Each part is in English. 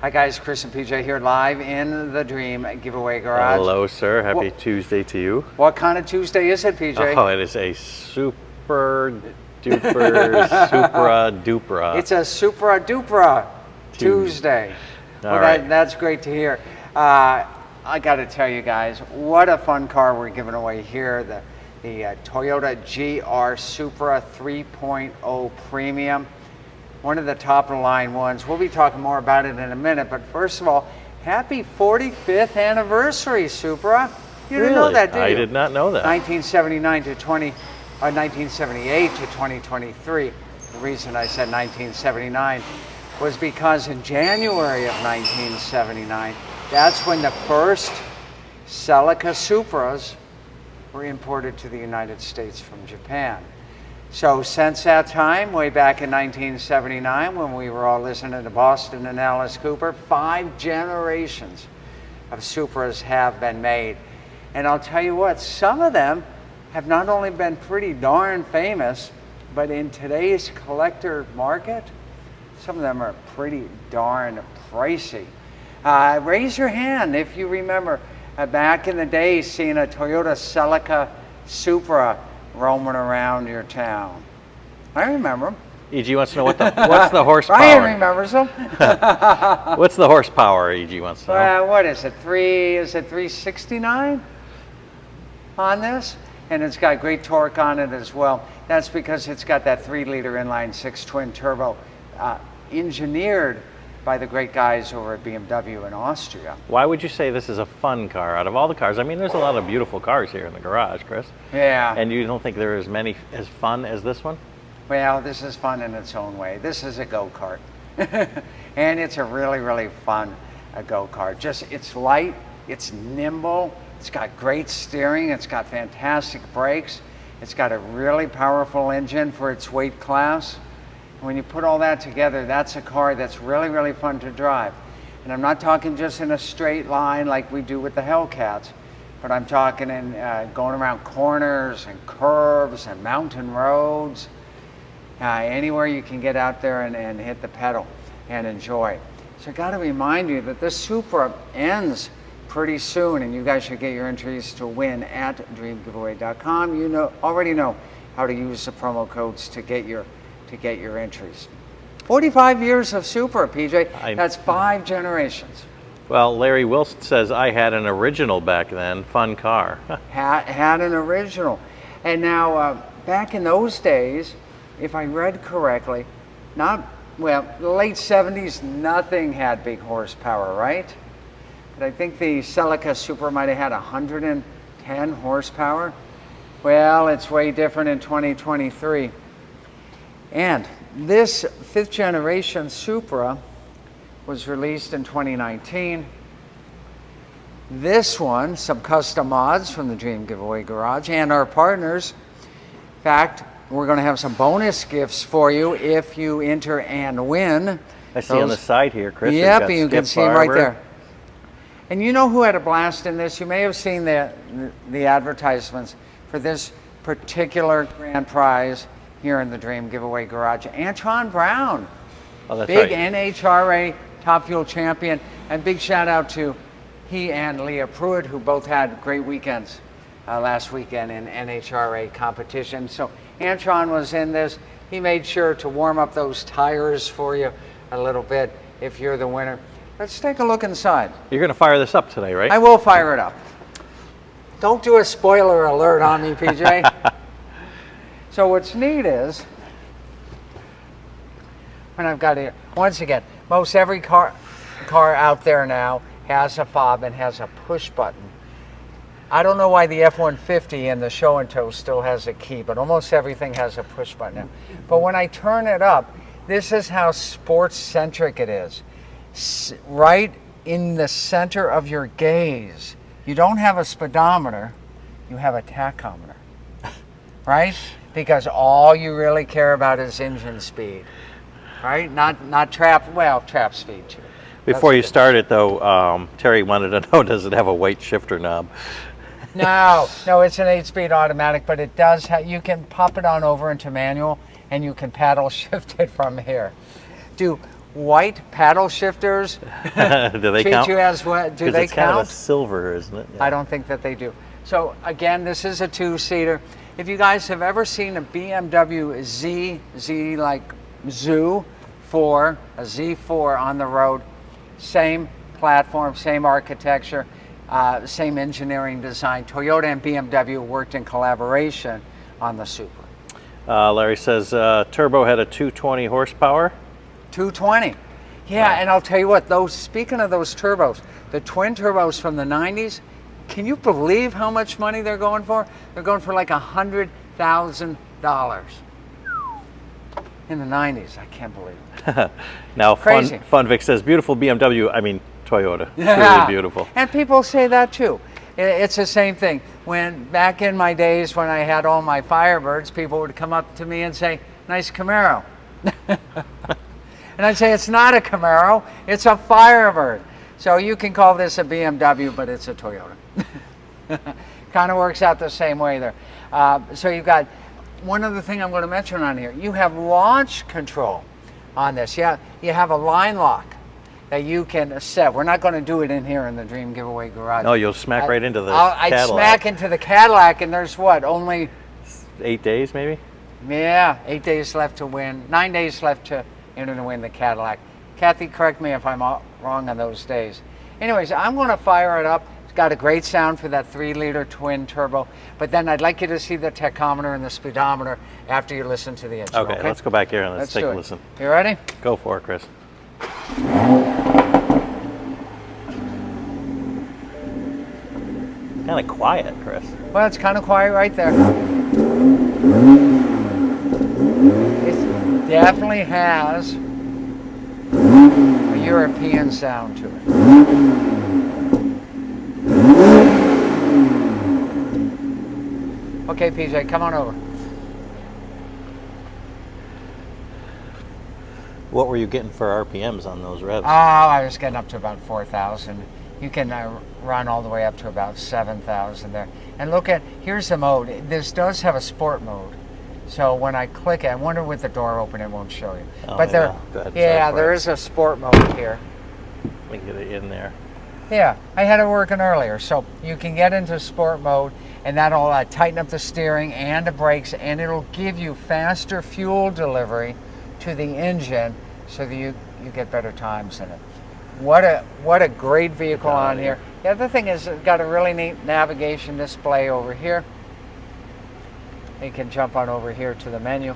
Hi guys, Chris and PJ here live in the Dream Giveaway Garage. Hello sir, happy Tuesday to you. What kind of Tuesday is it, PJ? Oh, it is a super duper Supra Dupra. It's a Supra Dupra Tuesday. Well, right. that's great to hear. I got to tell you guys, what a fun car we're giving away here. The Toyota GR Supra 3.0 Premium. One of the top of the line ones. We'll be talking more about it in a minute, but first of all, happy 45th anniversary, Supra. You didn't know that, did you? I did not know that. 1979 to 1978 to 2023. The reason I said 1979 was because in January of 1979, that's when the first Celica Supras were imported to the United States from Japan. So since that time, way back in 1979, when we were all listening to Boston and Alice Cooper, 5 generations of Supras have been made. And I'll tell you what, some of them have not only been pretty darn famous, but in today's collector market, some of them are pretty darn pricey. Raise your hand if you remember back in the day seeing a Toyota Celica Supra roaming around your town. I remember them. EG wants to know what's the horsepower. Ryan remembers them. What's the horsepower, EG wants to know? What is it? Is it 369 on this? And it's got great torque on it as well. That's because it's got that 3-liter inline-6 twin turbo engineered by the great guys over at BMW in Austria. Why would you say this is a fun car out of all the cars? I mean, there's a lot of beautiful cars here in the garage, Chris. Yeah. And you don't think there are as fun as this one? Well, this is fun in its own way. This is a go-kart. And it's a really, really fun go-kart. It's light, it's nimble, it's got great steering, it's got fantastic brakes, it's got a really powerful engine for its weight class. When you put all that together, that's a car that's really, really fun to drive. And I'm not talking just in a straight line like we do with the Hellcats, but I'm talking in going around corners and curves and mountain roads. Anywhere you can get out there and hit the pedal and enjoy. So I got to remind you that this Supra ends pretty soon, and you guys should get your entries to win at dreamgiveaway.com. You already know how to use the promo codes to get your entries. 45 years of Supra, PJ. That's 5 generations. Well, Larry Wilson says I had an original back then. Fun car. had an original. And now, back in those days, if I read correctly, the late 70s, nothing had big horsepower, right? But I think the Celica Supra might have had 110 horsepower. Well, it's way different in 2023. And this 5th generation Supra was released in 2019. This one, some custom mods from the Dream Giveaway Garage and our partners. In fact, we're going to have some bonus gifts for you if you enter and win. I see on the side here, Chris. Yep, you can see them right there. And you know who had a blast in this? You may have seen the advertisements for this particular grand prize here in the Dream Giveaway Garage. Antron Brown, big NHRA Top Fuel champion, and big shout out to he and Leah Pruitt, who both had great weekends last weekend in NHRA competition. So Antron was in this. He made sure to warm up those tires for you a little bit if you're the winner. Let's take a look inside. You're going to fire this up today, right? I will fire it up. Don't do a spoiler alert on me, PJ. So what's neat is, when I've got here, once again, most every car out there now has a fob and has a push button. I don't know why the F-150 in the show and tow still has a key, but almost everything has a push button now. But when I turn it up, this is how sports-centric it is. Right in the center of your gaze. You don't have a speedometer, you have a tachometer, right? Because all you really care about is engine speed, right? Not trap speed too. Before you start it though, Terry wanted to know, does it have a weight shifter knob? No, it's an 8-speed automatic, but it does you can pop it on over into manual and you can paddle shift it from here. Do white paddle shifters Do they treat count? you as what? Do 'Cause they it's kind of a count? silver, isn't it? Yeah. I don't think that they do. So again, this is a two-seater. If you guys have ever seen a BMW Z like Zoo 4, a Z4 on the road, same platform, same architecture, same engineering design. Toyota and BMW worked in collaboration on the Supra. Larry says turbo had a 220 horsepower. 220. Yeah, and I'll tell you what, speaking of those turbos, the twin turbos from the 90s, can you believe how much money they're going for? They're going for like $100,000 in the 90s. I can't believe it. Now, Crazy. Funvic says, beautiful BMW, I mean Toyota. Yeah. Really beautiful. And people say that too. It's the same thing. When back in my days when I had all my Firebirds, people would come up to me and say, nice Camaro. And I'd say, it's not a Camaro, it's a Firebird. So you can call this a BMW, but it's a Toyota. Kind of works out the same way there. So you've got one other thing I'm going to mention on here. You have launch control on this. Yeah, you have a line lock that you can set. We're not going to do it in here in the Dream Giveaway Garage. No, you'll smack right into the I'd Cadillac. smack into the Cadillac, and there's what, only 8 days maybe? 8 days left to win, 9 days left to enter to win the Cadillac. Kathy, correct me if I'm wrong on those days. Anyways, I'm going to fire it up. It's got a great sound for that 3-liter twin turbo, but then I'd like you to see the tachometer and the speedometer after you listen to the intro. Okay, let's go back here and let's take do a it. listen. You ready? Go for it, Chris. Kind of quiet, Chris. Well, it's kind of quiet right there. It definitely has a European sound to it. Okay, PJ, come on over. What were you getting for RPMs on those revs? Oh, I was getting up to about 4,000. You can run all the way up to about 7,000 there. And look at, here's the mode. This does have a sport mode. So when I click it, I wonder with the door open it won't show you. Oh, But yeah. Go ahead, yeah, sorry, there Brett. is a sport mode here. We can get it in there. Yeah, I had it working earlier. So you can get into sport mode, and that'll tighten up the steering and the brakes, and it'll give you faster fuel delivery to the engine so that you get better times in it. What a great vehicle on here. The other thing is it's got a really neat navigation display over here. You can jump on over here to the menu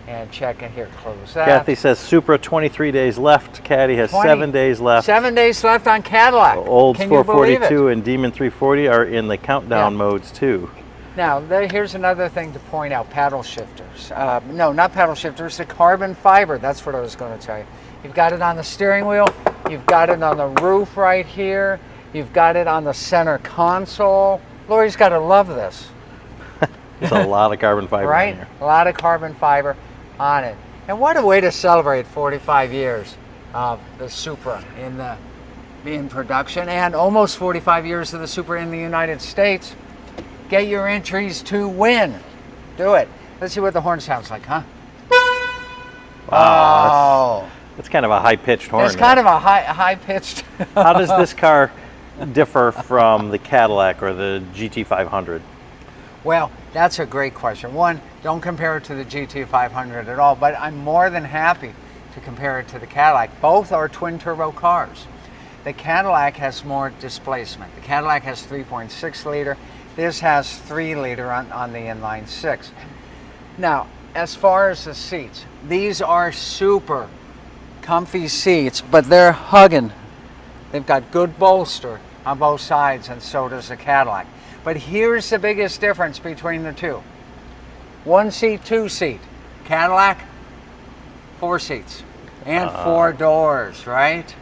and check it here, close that. Kathy says Supra 23 days left. Caddy has 7 days left. 7 days left on Cadillac. Olds Can you believe it? 442 and Demon 340 are in the countdown modes too. Now, here's another thing to point out, paddle shifters. No, not paddle shifters, the carbon fiber. That's what I was going to tell you. You've got it on the steering wheel. You've got it on the roof right here. You've got it on the center console. Lori's got to love this. There's a lot of carbon fiber Right? in here. A lot of carbon fiber on it. And what a way to celebrate 45 years of the Supra in production, and almost 45 years of the Supra in the United States. Get your entries to win. Do it. Let's see what the horn sounds like, huh? Wow, that's kind of a high-pitched horn. It's kind of a high-pitched. How does this car differ from the Cadillac or the GT500? Well, that's a great question. One, don't compare it to the GT500 at all, but I'm more than happy to compare it to the Cadillac. Both are twin-turbo cars. The Cadillac has more displacement. The Cadillac has 3.6 liter. This has 3 liter on the inline 6. Now, as far as the seats, these are super comfy seats, but they're hugging. They've got good bolster on both sides, and so does the Cadillac. But here's the biggest difference between the two. 1 seat, 2 seat. Cadillac, 4 seats and 4 doors, right?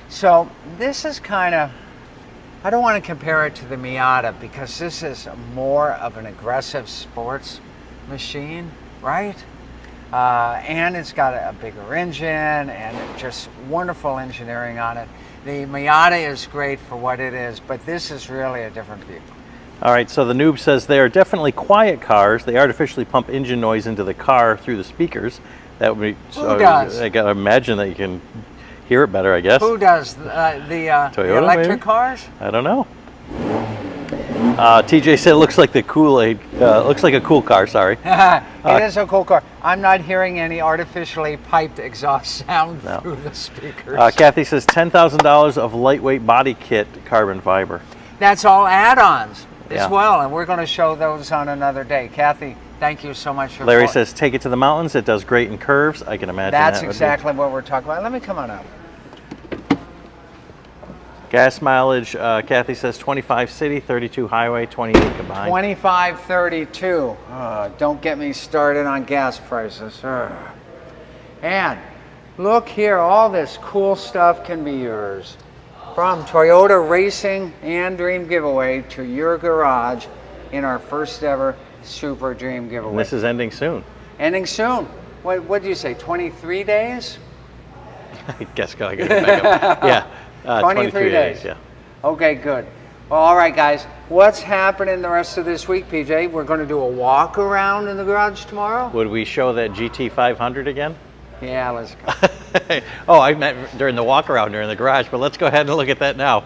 So this is kind of, I don't want to compare it to the Miata because this is more of an aggressive sports machine, right? And it's got a bigger engine and just wonderful engineering on it. The Miata is great for what it is, but this is really a different vehicle. All right, so the noob says they are definitely quiet cars. They artificially pump engine noise into the car through the speakers. That would be. Who does? I gotta imagine that you can hear it better, I guess. Who does the electric maybe? cars? I don't know. TJ said it looks like the Kool-Aid. Looks like a cool car. Sorry. It is a cool car. I'm not hearing any artificially piped exhaust sound No. through the speakers. Kathy says $10,000 of lightweight body kit carbon fiber. That's all add-ons as Yeah. well, and we're going to show those on another day. Kathy, thank you so much for. Larry says take it to the mountains. It does great in curves. I can imagine. That's that would be- exactly what we're talking about. Let me come on up. Gas mileage. Kathy says 25 city, 32 highway, 28 combined. 2532. Don't get me started on gas prices. And look here, all this cool stuff can be yours. From Toyota Racing and Dream Giveaway to your garage in our first ever Supra Dream Giveaway. And this is ending soon. Ending soon. What did you say, 23 days? I guess I got to back up. Yeah. 23 days. Yeah. Okay, good. Well, all right, guys. What's happening the rest of this week, PJ? We're going to do a walk around in the garage tomorrow? Would we show that GT500 again? Yeah, let's go. Oh, I meant during the walk around during the garage, but let's go ahead and look at that now.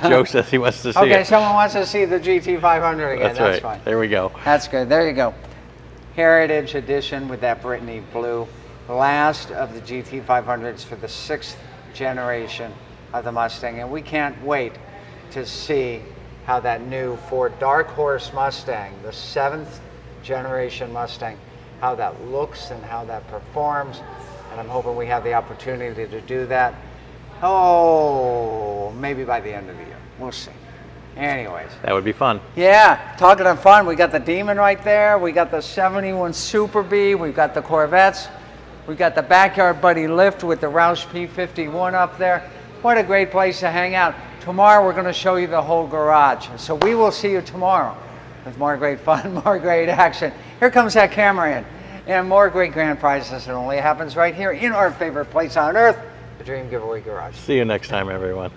Joe says he wants to see it. Okay, someone wants to see the GT500 again. That's right. Fine. There we go. That's good. There you go. Heritage edition with that Brittany blue. Last of the GT500s for the 6th generation of the Mustang. And we can't wait to see how that new Ford Dark Horse Mustang, the 7th generation Mustang, how that looks and how that performs. And I'm hoping we have the opportunity to do that. Oh, maybe by the end of the year. We'll see. Anyways. That would be fun. Yeah, talking of fun, we got the Demon right there. We got the 71 Super Bee. We've got the Corvettes. We got the Backyard Buddy lift with the Roush P51 up there. What a great place to hang out. Tomorrow we're going to show you the whole garage. So we will see you tomorrow with more great fun, more great action. Here comes that camera in. And more great grand prizes. It only happens right here in our favorite place on earth, the Dream Giveaway Garage. See you next time, everyone.